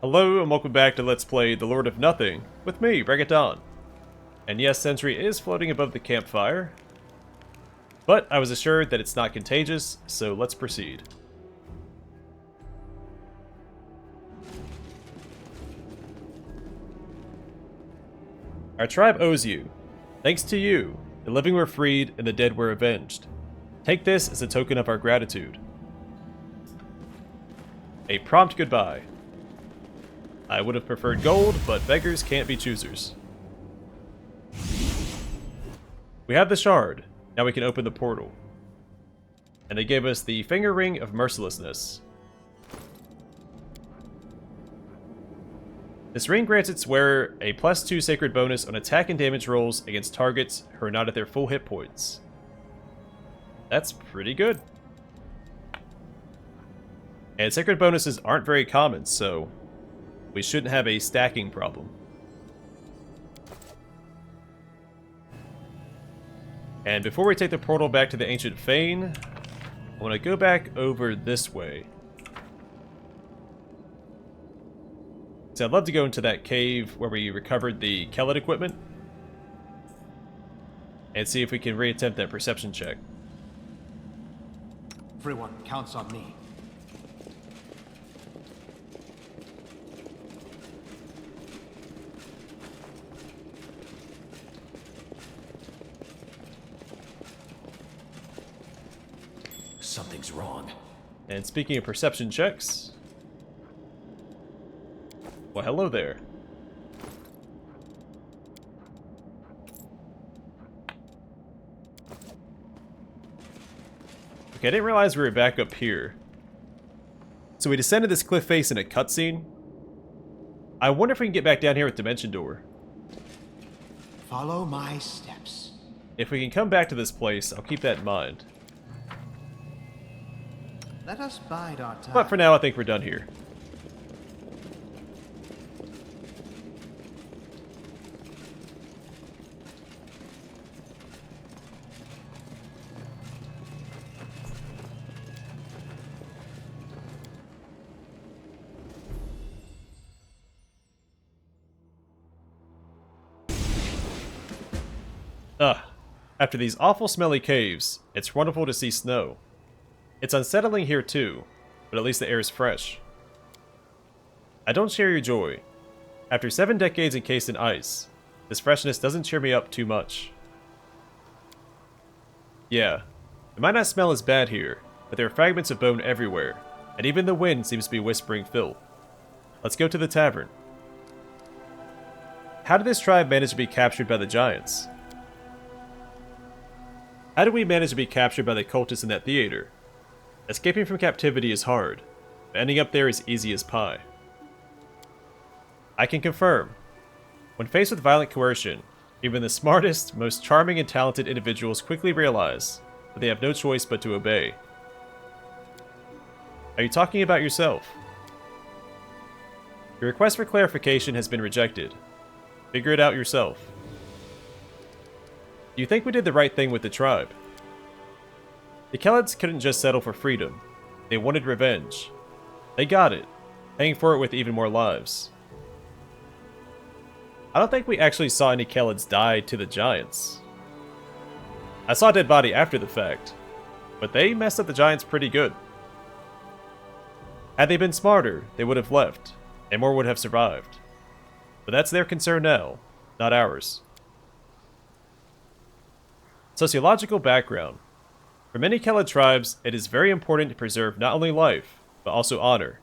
Hello and welcome back to Let's Play The Lord of Nothing, with me, Regaton. And yes, Sendri is floating above the campfire, but I was assured that it's not contagious, so let's proceed. Our tribe owes you. Thanks to you, the living were freed and the dead were avenged. Take this as a token of our gratitude. A prompt goodbye. I would have preferred gold, but beggars can't be choosers. We have the shard. Now we can open the portal. And they gave us the finger ring of mercilessness. This ring grants its wearer a +2 sacred bonus on attack and damage rolls against targets who are not at their full hit points. That's pretty good. And sacred bonuses aren't very common, so we shouldn't have a stacking problem. And before we take the portal back to the ancient Fane, I want to go back over this way. So I'd love to go into that cave where we recovered the Kellid equipment and see if we can reattempt that perception check. Everyone counts on me. Something's wrong. And speaking of perception checks, well, hello there. Okay, I didn't realize we were back up here. So we descended this cliff face in a cutscene. I wonder if we can get back down here with Dimension Door. Follow my steps. If we can come back to this place, I'll keep that in mind. Let us bide our time. But for now, I think we're done here. After these awful smelly caves, it's wonderful to see snow. It's unsettling here too, but at least the air is fresh. I don't share your joy. After 7 decades encased in ice, this freshness doesn't cheer me up too much. Yeah, it might not smell as bad here, but there are fragments of bone everywhere, and even the wind seems to be whispering filth. Let's go to the tavern. How did this tribe manage to be captured by the giants? How did we manage to be captured by the cultists in that theater? Escaping from captivity is hard, but ending up there is easy as pie. I can confirm. When faced with violent coercion, even the smartest, most charming and talented individuals quickly realize that they have no choice but to obey. Are you talking about yourself? Your request for clarification has been rejected. Figure it out yourself. Do you think we did the right thing with the tribe? The Kellids couldn't just settle for freedom. They wanted revenge. They got it, paying for it with even more lives. I don't think we actually saw any Kellids die to the giants. I saw a dead body after the fact, but they messed up the giants pretty good. Had they been smarter, they would have left, and more would have survived. But that's their concern now, not ours. Sociological background. For many Kellid tribes, it is very important to preserve not only life, but also honor.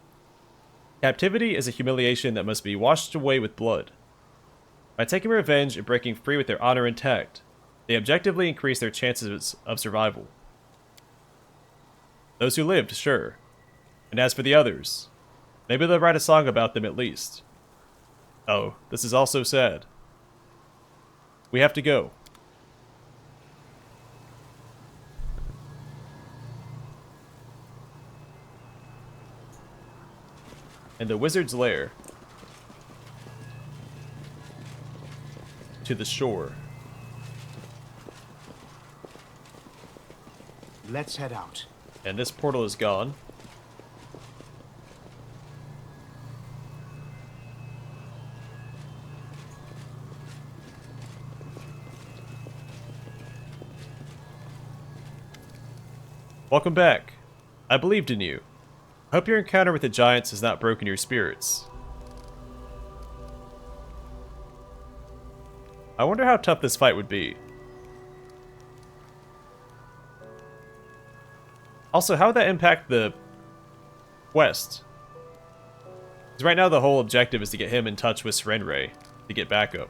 Captivity is a humiliation that must be washed away with blood. By taking revenge and breaking free with their honor intact, they objectively increase their chances of survival. Those who lived, sure. And as for the others, maybe they'll write a song about them at least. Oh, this is all so sad. We have to go. And the wizard's lair. To the shore. Let's head out. And this portal is gone. Welcome back. I believed in you. I hope your encounter with the giants has not broken your spirits. I wonder how tough this fight would be. Also, how would that impact the quest? Because right now the whole objective is to get him in touch with Sarenrae to get backup.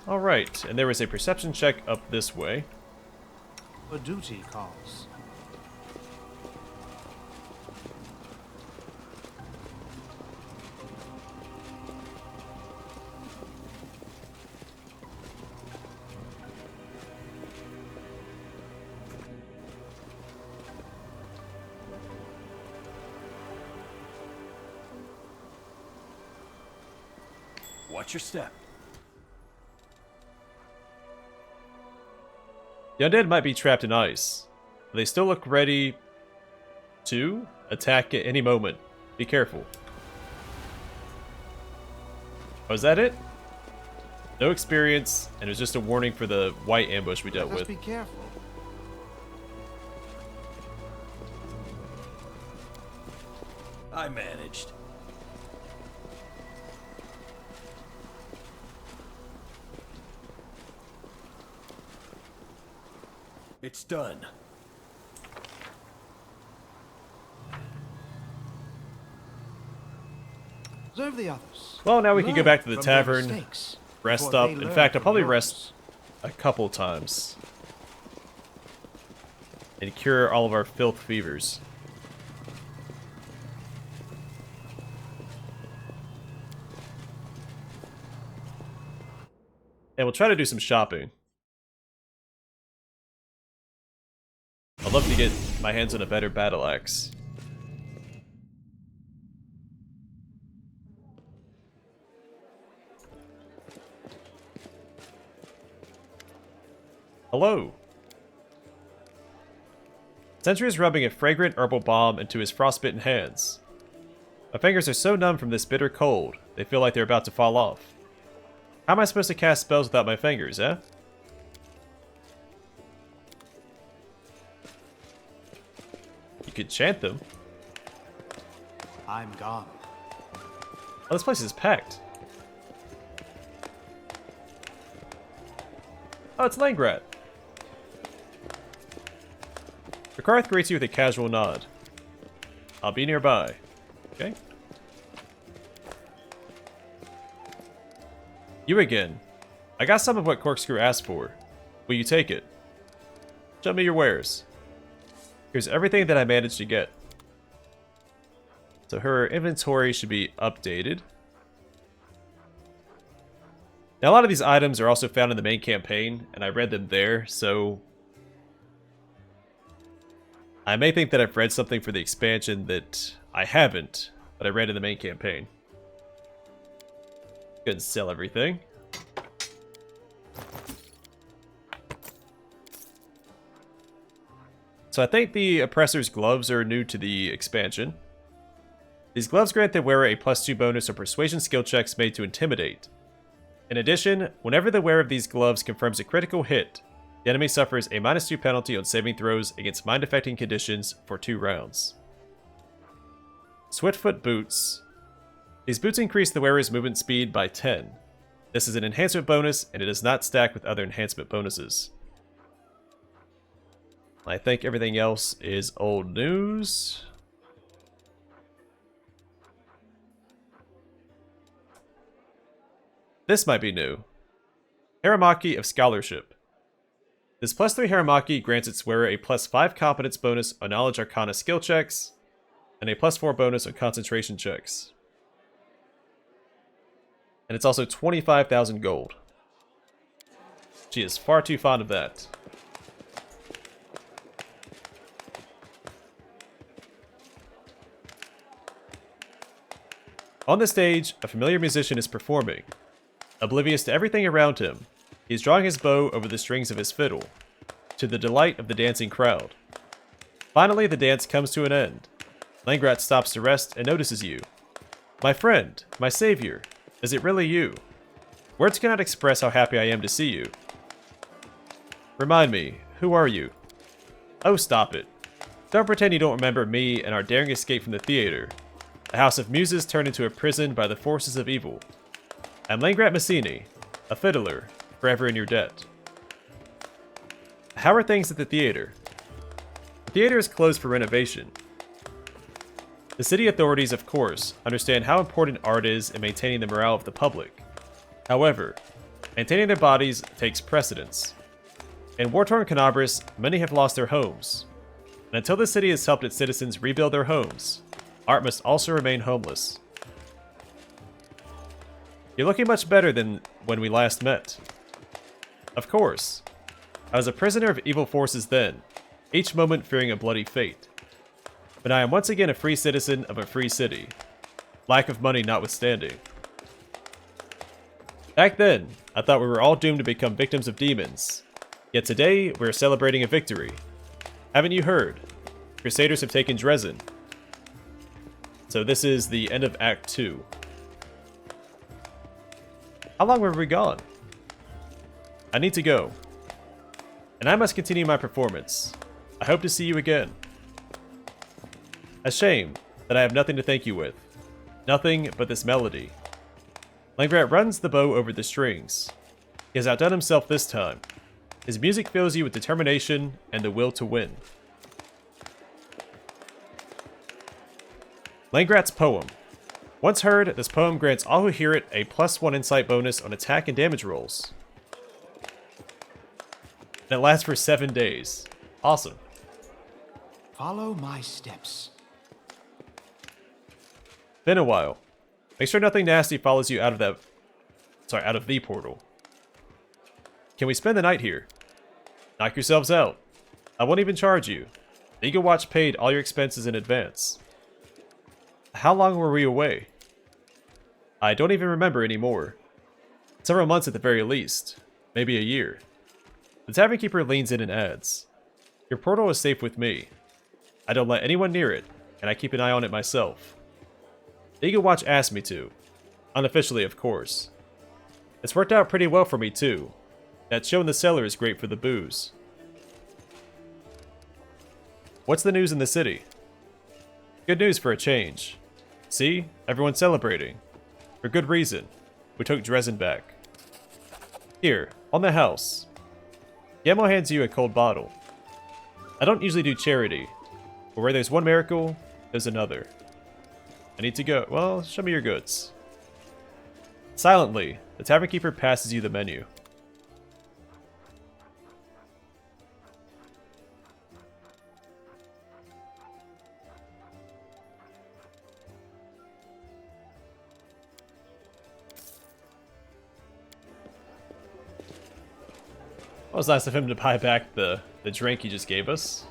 Alright, and there was a perception check up this way. A duty calls. Watch your step. The undead might be trapped in ice, but they still look ready to attack at any moment. Be careful. Oh, is that it? No experience, and it was just a warning for the white ambush we dealt with. Be careful. I managed. It's done. Observe the others. Well, now we can go Learn back to the from their tavern, mistakes rest before up. they In learn fact, I'll from probably yours. rest a couple times. And cure all of our filth fevers. And we'll try to do some shopping. I'd love to get my hands on a better battle axe. Hello. Sentry is rubbing a fragrant herbal balm into his frostbitten hands. My fingers are so numb from this bitter cold, they feel like they're about to fall off. How am I supposed to cast spells without my fingers, eh? You could chant them. I'm gone. Oh, this place is packed. Oh, it's Langrat. Rekarth greets you with a casual nod. I'll be nearby. Okay. You again. I got some of what Corkscrew asked for. Will you take it? Show me your wares. Here's everything that I managed to get. So her inventory should be updated. Now a lot of these items are also found in the main campaign, and I read them there, so I may think that I've read something for the expansion that I haven't, but I read in the main campaign. Go ahead and sell everything. So I think the Oppressor's gloves are new to the expansion. These gloves grant the wearer a +2 bonus on persuasion skill checks made to intimidate. In addition, whenever the wearer of these gloves confirms a critical hit, the enemy suffers a -2 penalty on saving throws against mind-affecting conditions for 2 rounds. Swiftfoot boots. These boots increase the wearer's movement speed by 10. This is an enhancement bonus, and it does not stack with other enhancement bonuses. I think everything else is old news. This might be new. Haramaki of Scholarship. This +3 Haramaki grants its wearer a +5 competence bonus on Knowledge Arcana skill checks, and a +4 bonus on concentration checks. And it's also 25,000 gold. She is far too fond of that. On the stage, a familiar musician is performing. Oblivious to everything around him, he is drawing his bow over the strings of his fiddle, to the delight of the dancing crowd. Finally, the dance comes to an end. Langrat stops to rest and notices you. My friend, my savior, is it really you? Words cannot express how happy I am to see you. Remind me, who are you? Oh, stop it. Don't pretend you don't remember me and our daring escape from the theater. The House of Muses turned into a prison by the forces of evil. I'm Langrat Massini, a fiddler, forever in your debt. How are things at the theater? The theater is closed for renovation. The city authorities, of course, understand how important art is in maintaining the morale of the public. However, maintaining their bodies takes precedence. In war-torn Canabris, many have lost their homes. And until the city has helped its citizens rebuild their homes, art must also remain homeless. You're looking much better than when we last met. Of course. I was a prisoner of evil forces then, each moment fearing a bloody fate. But I am once again a free citizen of a free city, lack of money notwithstanding. Back then, I thought we were all doomed to become victims of demons. Yet today, we are celebrating a victory. Haven't you heard? Crusaders have taken Dresden. So this is the end of Act 2. How long were we gone? I need to go. And I must continue my performance. I hope to see you again. A shame that I have nothing to thank you with. Nothing but this melody. Langrat runs the bow over the strings. He has outdone himself this time. His music fills you with determination and the will to win. Langrat's poem. Once heard, this poem grants all who hear it a +1 insight bonus on attack and damage rolls. And it lasts for 7 days. Awesome. Follow my steps. Been a while. Make sure nothing nasty follows you out of the portal. Can we spend the night here? Knock yourselves out. I won't even charge you. Eagle Watch paid all your expenses in advance. How long were we away? I don't even remember anymore. Several months at the very least. Maybe a year. The Tavern Keeper leans in and adds, your portal is safe with me. I don't let anyone near it, and I keep an eye on it myself. Eagle Watch asked me to. Unofficially, of course. It's worked out pretty well for me, too. That show in the cellar is great for the booze. What's the news in the city? Good news for a change. See? Everyone's celebrating. For good reason. We took Dresden back. Here, on the house. Yamo hands you a cold bottle. I don't usually do charity, but where there's one miracle, there's another. I need to go. Well, show me your goods. Silently, the Tavern Keeper passes you the menu. Well, it was nice of him to buy back the drink he just gave us.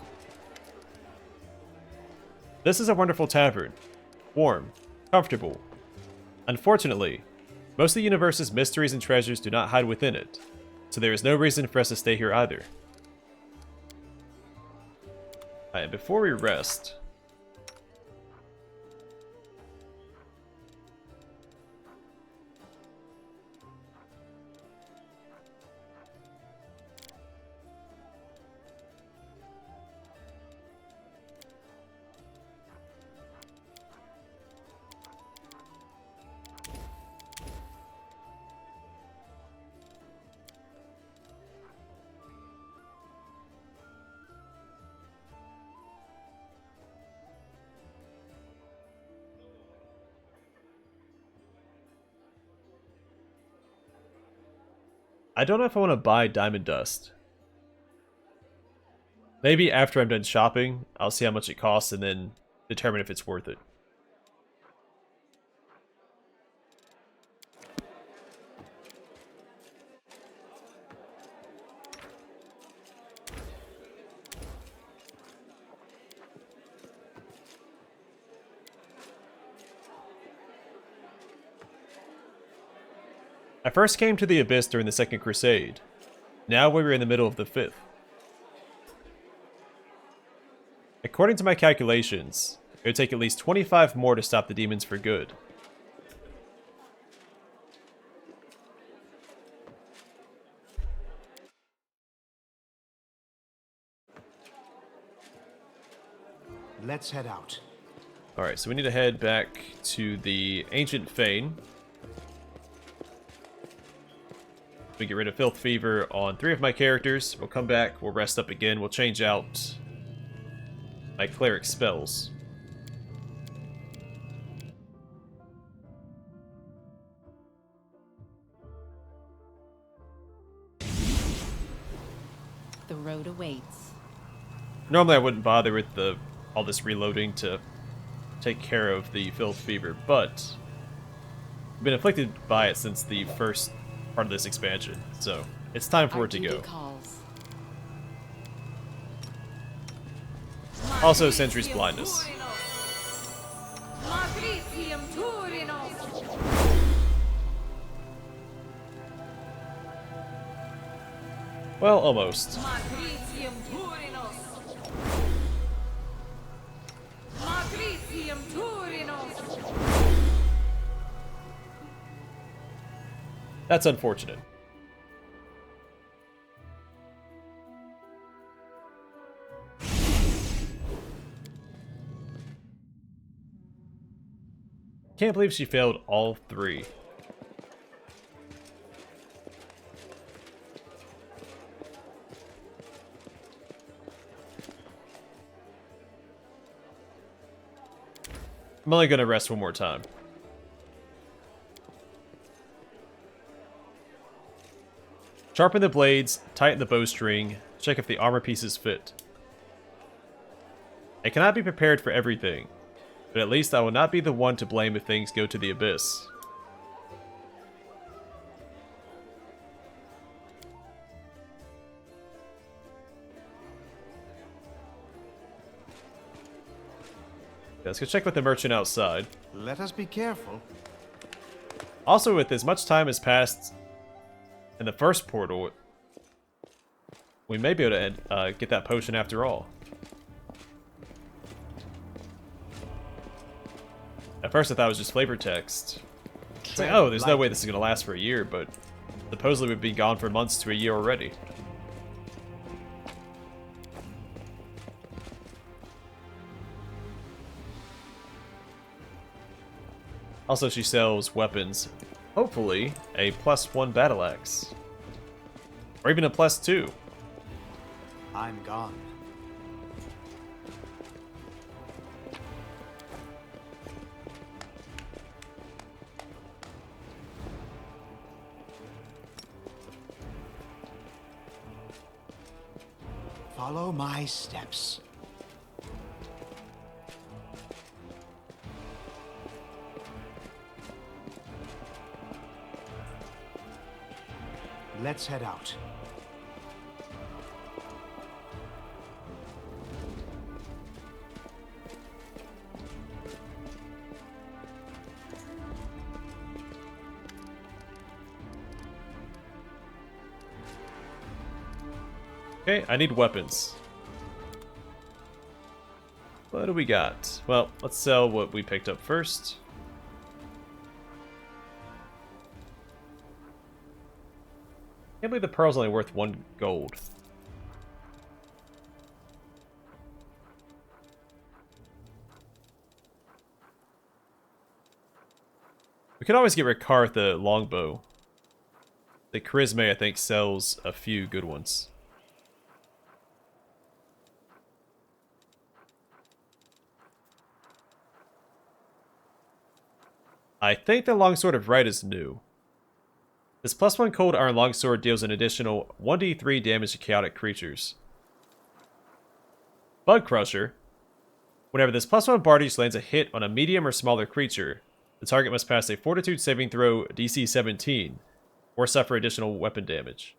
This is a wonderful tavern. Warm, comfortable. Unfortunately, most of the universe's mysteries and treasures do not hide within it, so there is no reason for us to stay here either. Alright, before we rest... I don't know if I want to buy diamond dust. Maybe after I'm done shopping, I'll see how much it costs and then determine if it's worth it. I first came to the Abyss during the Second Crusade. Now we were in the middle of the Fifth. According to my calculations, it would take at least 25 more to stop the demons for good. Let's head out. Alright, so we need to head back to the ancient Fane. We get rid of Filth Fever on 3 of my characters. We'll come back, we'll rest up again, we'll change out my cleric spells. The road awaits. Normally I wouldn't bother with all this reloading to take care of the Filth Fever, but I've been afflicted by it since the first part of this expansion, so it's time for it to go. Calls. Also, Sentry's blindness. Well, almost. That's unfortunate. Can't believe she failed all 3. I'm only gonna rest one more time. Sharpen the blades, tighten the bowstring, check if the armor pieces fit. I cannot be prepared for everything, but at least I will not be the one to blame if things go to the abyss. Let's go check with the merchant outside. Let us be careful. Also, with as much time has passed in the first portal, we may be able to get that potion after all. At first I thought it was just flavor text. It's like, oh, there's no way this is going to last for a year, but supposedly we've been gone for months to a year already. Also, she sells weapons. Hopefully, a +1 battle axe. Or even a +2. I'm gone. Follow my steps. Let's head out. Okay, I need weapons. What do we got? Well, let's sell what we picked up first. Can't believe the pearl's only worth 1 gold. We could always get Rekarth the longbow. The charisma, I think, sells a few good ones. I think the longsword of right is new. This +1 cold iron longsword deals an additional 1d3 damage to chaotic creatures. Bug Crusher. Whenever this +1 Bardiche lands a hit on a medium or smaller creature, the target must pass a Fortitude saving throw DC 17, or suffer additional weapon damage.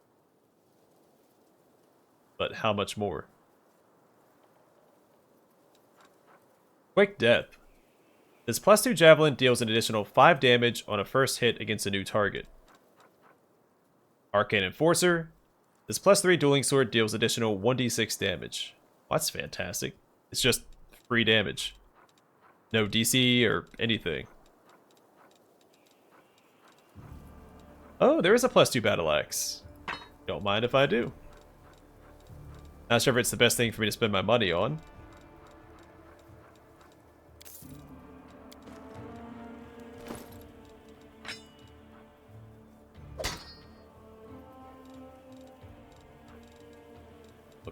But how much more? Quick Death. This +2 Javelin deals an additional 5 damage on a first hit against a new target. Arcane Enforcer. This +3 Dueling Sword deals additional 1d6 damage. Well, that's fantastic. It's just free damage. No DC or anything. Oh, there is a +2 Battle Axe. Don't mind if I do. Not sure if it's the best thing for me to spend my money on.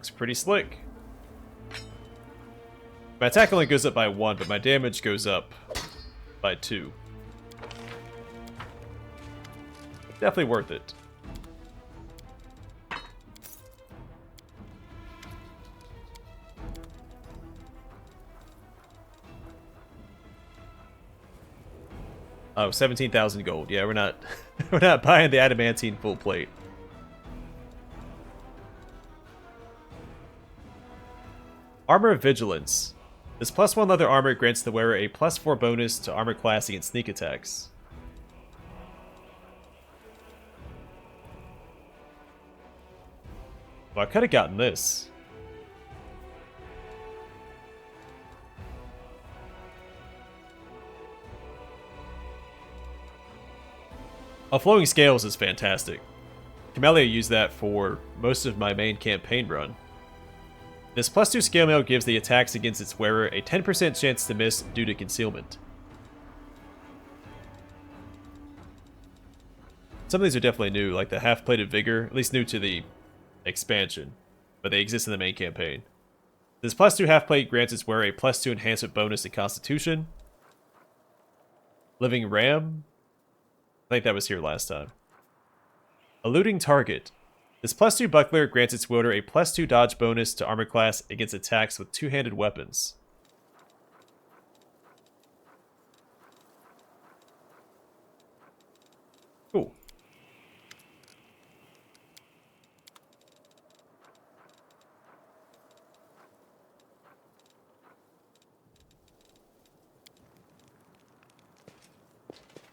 Looks pretty slick. My attack only goes up by 1, but my damage goes up by 2. Definitely worth it. Oh, 17,000 gold. Yeah, we're not we're not buying the adamantine full plate. Armor of Vigilance. This +1 leather armor grants the wearer a +4 bonus to armor class against sneak attacks. Well, I could have gotten this. Oh, Flowing Scales is fantastic. Camellia used that for most of my main campaign run. This +2 scale mail gives the attacks against its wearer a 10% chance to miss due to concealment. Some of these are definitely new, like the half-plated vigor, at least new to the expansion, but they exist in the main campaign. This +2 half-plate grants its wearer a +2 enhancement bonus to Constitution. Living Ram? I think that was here last time. Eluding Target. This +2 buckler grants its wielder a +2 dodge bonus to armor class against attacks with two-handed weapons. Cool.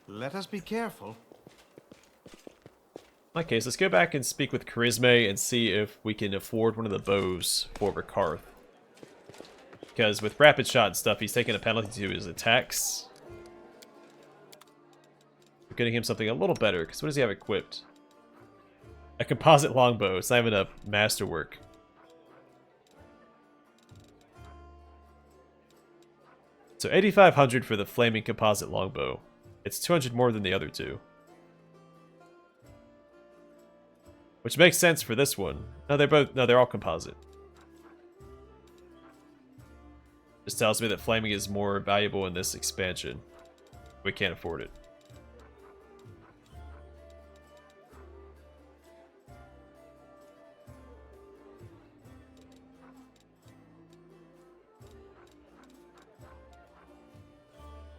Let us be careful. In that case, let's go back and speak with Charisma and see if we can afford one of the bows for Rekarth. Because with rapid shot and stuff, he's taking a penalty to his attacks. We're getting him something a little better, because what does he have equipped? A composite longbow. It's not even a masterwork. So 8,500 for the flaming composite longbow. It's 200 more than the other two. Which makes sense for this one. No, they're all composite. Just tells me that flaming is more valuable in this expansion. We can't afford it.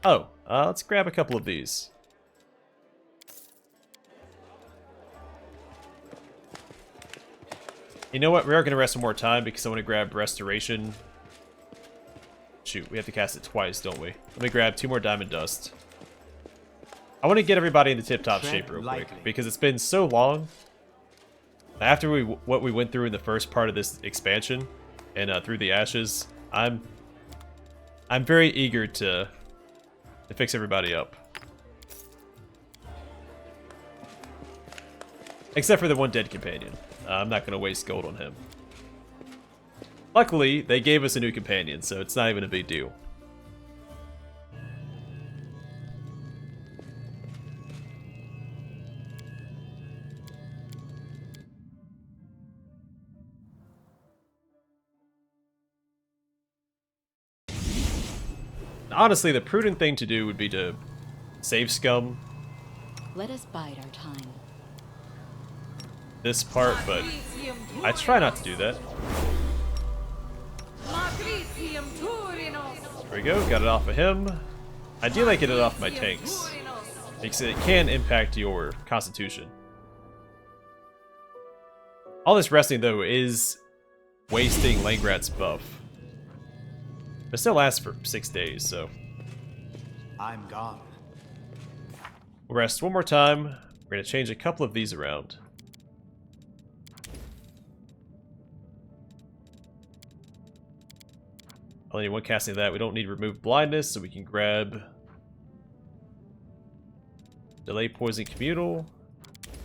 Oh, let's grab a couple of these. You know what? We are going to rest one more time because I want to grab Restoration. Shoot, we have to cast it twice, don't we? Let me grab 2 more Diamond Dust. I want to get everybody into tip-top shape real quick because it's been so long. After what we went through in the first part of this expansion and through the ashes, I'm very eager to fix everybody up. Except for the one dead companion. I'm not going to waste gold on him. Luckily, they gave us a new companion, so it's not even a big deal. Honestly, the prudent thing to do would be to save scum Let us bide our time. this part, but I try not to do that. There we go, got it off of him. Ideally I get it off my tanks, because it can impact your constitution. All this resting, though, is wasting Langrat's buff. It still lasts for 6 days, so I'm gone. we'll rest one more time. We're going to change a couple of these around. Only one casting of that. We don't need remove blindness, so we can grab delay poison communal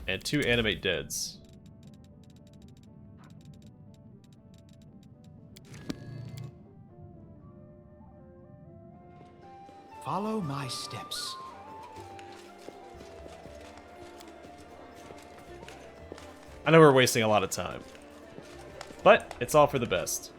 and 2 animate deads. Follow my steps. I know we're wasting a lot of time. But it's all for the best.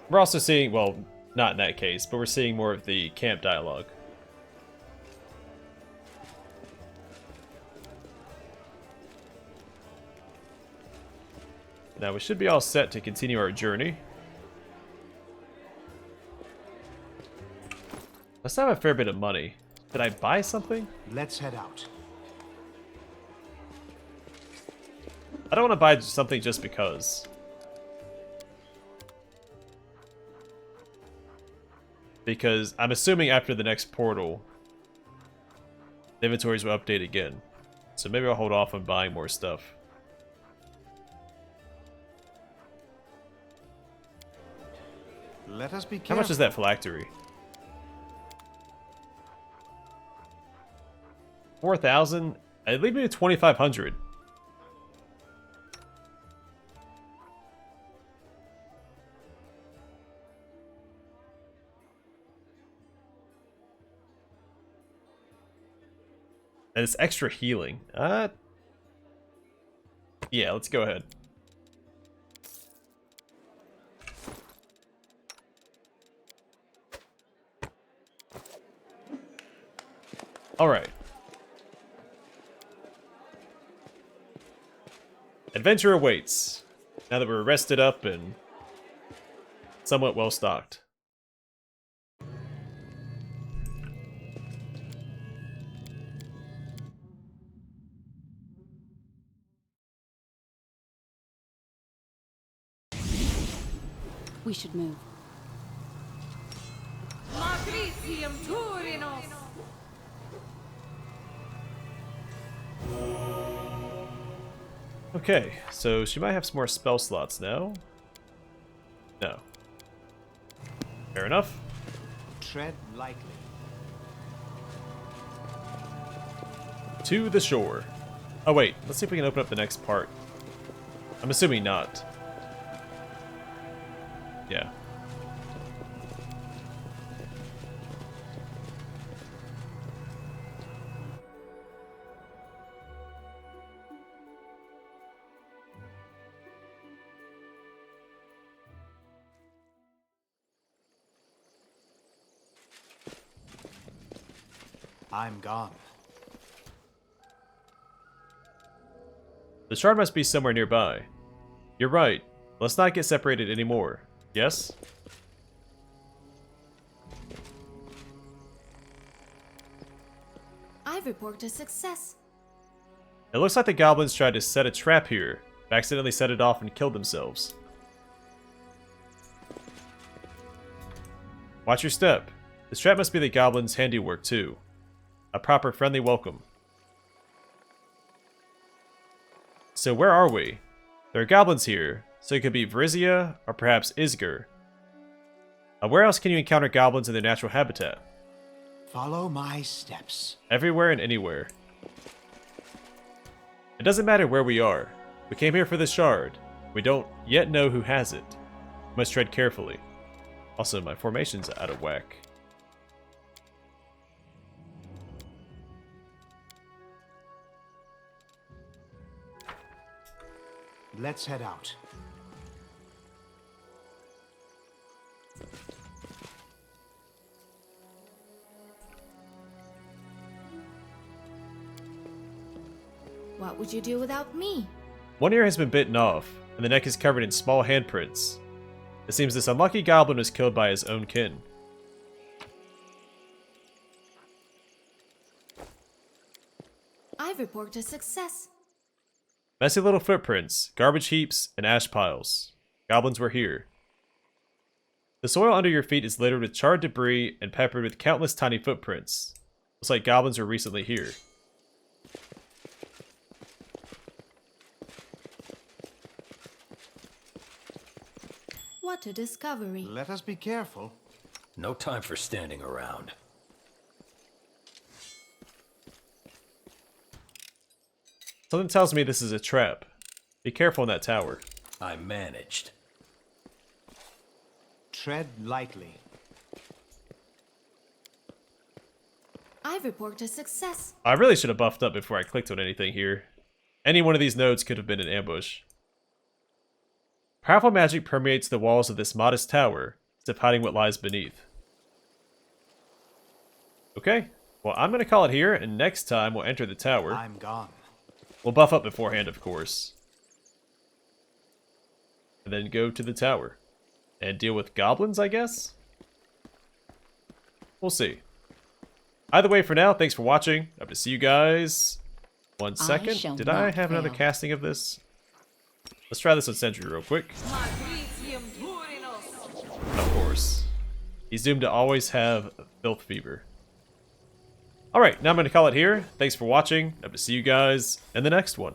We're also seeing, well, not in that case, but we're seeing more of the camp dialogue. Now we should be all set to continue our journey. Let's have a fair bit of money. Did I buy something? Let's head out. I don't want to buy something just because. Because I'm assuming after the next portal, the inventories will update again. So maybe I'll hold off on buying more stuff. Let us be How careful. much is that phylactery? 4,000? It'd leave me with 2,500. And it's extra healing. Yeah, let's go ahead. Alright. Adventure awaits, now that we're rested up and somewhat well stocked. We should move. Matricium Turinos! Okay, so she might have some more spell slots now. No. Fair enough. Tread lightly. To the shore. Oh wait, let's see if we can open up the next part. I'm assuming not. Yeah. I'm gone. The shard must be somewhere nearby. You're right. Let's not get separated anymore. Yes? I report a success. It looks like the goblins tried to set a trap here, but accidentally set it off and killed themselves. Watch your step. This trap must be the goblins' handiwork too. A proper friendly welcome. So where are we? There are goblins here, so it could be Vrizia or perhaps Isger. Where else can you encounter goblins in their natural habitat? Follow my steps. Everywhere and anywhere. It doesn't matter where we are. We came here for the shard. We don't yet know who has it. We must tread carefully. Also, my formation's out of whack. Let's head out. What would you do without me? One ear has been bitten off, and the neck is covered in small handprints. It seems this unlucky goblin was killed by his own kin. I report a success. Messy little footprints, garbage heaps, and ash piles. Goblins were here. The soil under your feet is littered with charred debris and peppered with countless tiny footprints. Looks like goblins were recently here. What a discovery. Let us be careful. No time for standing around. Something tells me this is a trap. Be careful in that tower. I managed. Tread lightly. I report a success. I really should have buffed up before I clicked on anything here. Any one of these nodes could have been an ambush. Powerful magic permeates the walls of this modest tower, as if hiding what lies beneath. Okay, well I'm gonna call it here, and next time we'll enter the tower. I'm gone. We'll buff up beforehand, of course. And then go to the tower. And deal with goblins, I guess? We'll see. Either way, for now, thanks for watching. Hope to see you guys. 1 second. shall Did I not have another fail. casting of this? Let's try this on Sendri real quick. Of course. He's doomed to always have filth fever. Alright, now I'm going to call it here. Thanks for watching. Hope to see you guys in the next one.